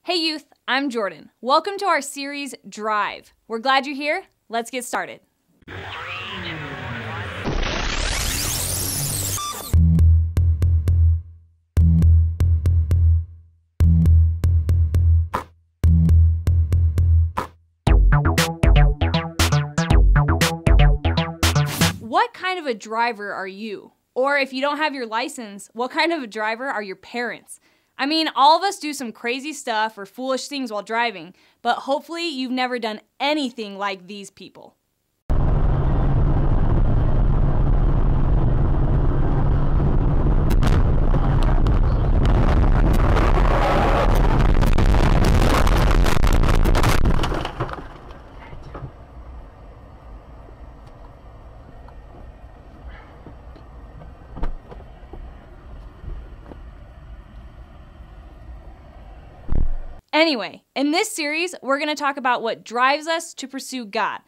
Hey youth, I'm Jordan. Welcome to our series, Drive. We're glad you're here. Let's get started. What kind of a driver are you? Or if you don't have your license, what kind of a driver are your parents? I mean, all of us do some crazy stuff or foolish things while driving, but hopefully you've never done anything like these people. Anyway, in this series, we're going to talk about what drives us to pursue God.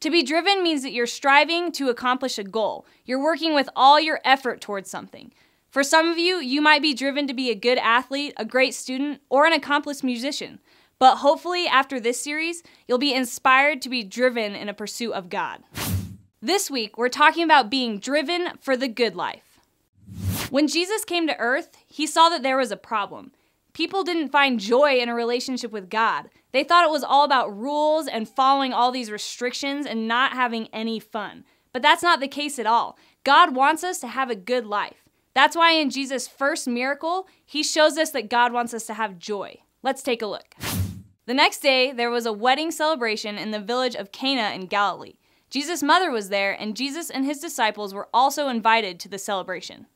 To be driven means that you're striving to accomplish a goal. You're working with all your effort towards something. For some of you, you might be driven to be a good athlete, a great student, or an accomplished musician. But hopefully, after this series, you'll be inspired to be driven in a pursuit of God. This week, we're talking about being driven for the good life. When Jesus came to earth, he saw that there was a problem. People didn't find joy in a relationship with God. They thought it was all about rules and following all these restrictions and not having any fun. But that's not the case at all. God wants us to have a good life. That's why in Jesus' first miracle, he shows us that God wants us to have joy. Let's take a look. The next day, there was a wedding celebration in the village of Cana in Galilee. Jesus' mother was there, and Jesus and his disciples were also invited to the celebration.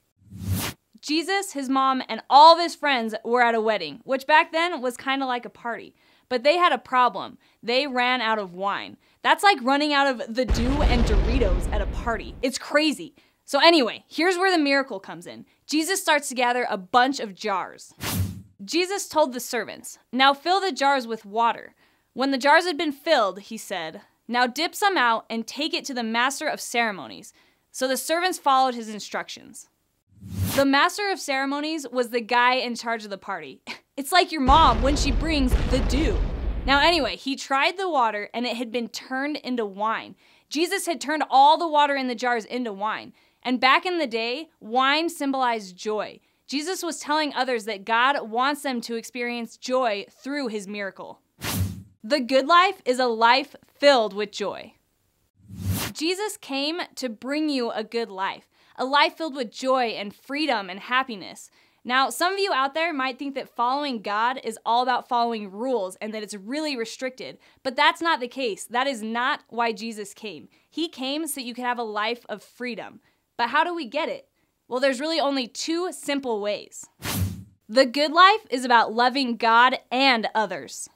Jesus, his mom, and all of his friends were at a wedding, which back then was kind of like a party. But they had a problem. They ran out of wine. That's like running out of the Dew and Doritos at a party. It's crazy. So anyway, here's where the miracle comes in. Jesus starts to gather a bunch of jars. Jesus told the servants, "Now fill the jars with water." When the jars had been filled, he said, "Now dip some out and take it to the master of ceremonies." So the servants followed his instructions. The master of ceremonies was the guy in charge of the party. It's like your mom when she brings the dew. Now anyway, he tried the water and it had been turned into wine. Jesus had turned all the water in the jars into wine. And back in the day, wine symbolized joy. Jesus was telling others that God wants them to experience joy through his miracle. The good life is a life filled with joy. Jesus came to bring you a good life. A life filled with joy and freedom and happiness. Now, some of you out there might think that following God is all about following rules and that it's really restricted, but that's not the case. That is not why Jesus came. He came so that you could have a life of freedom. But how do we get it? Well, there's really only two simple ways. The good life is about loving God and others.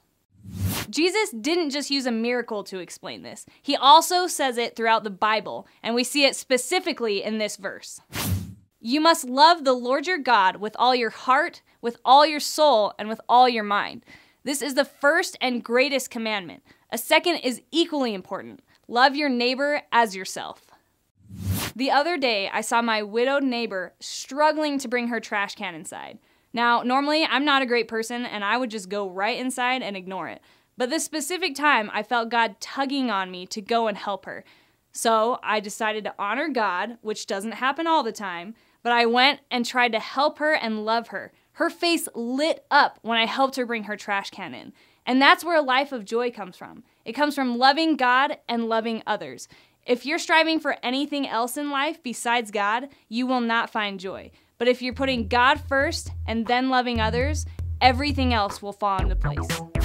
Jesus didn't just use a miracle to explain this. He also says it throughout the Bible, and we see it specifically in this verse. You must love the Lord your God with all your heart, with all your soul, and with all your mind. This is the first and greatest commandment. A second is equally important. Love your neighbor as yourself. The other day, I saw my widowed neighbor struggling to bring her trash can inside. Now, normally, I'm not a great person, and I would just go right inside and ignore it. But this specific time, I felt God tugging on me to go and help her. So I decided to honor God, which doesn't happen all the time, but I went and tried to help her and love her. Her face lit up when I helped her bring her trash can in. And that's where a life of joy comes from. It comes from loving God and loving others. If you're striving for anything else in life besides God, you will not find joy. But if you're putting God first and then loving others, everything else will fall into place.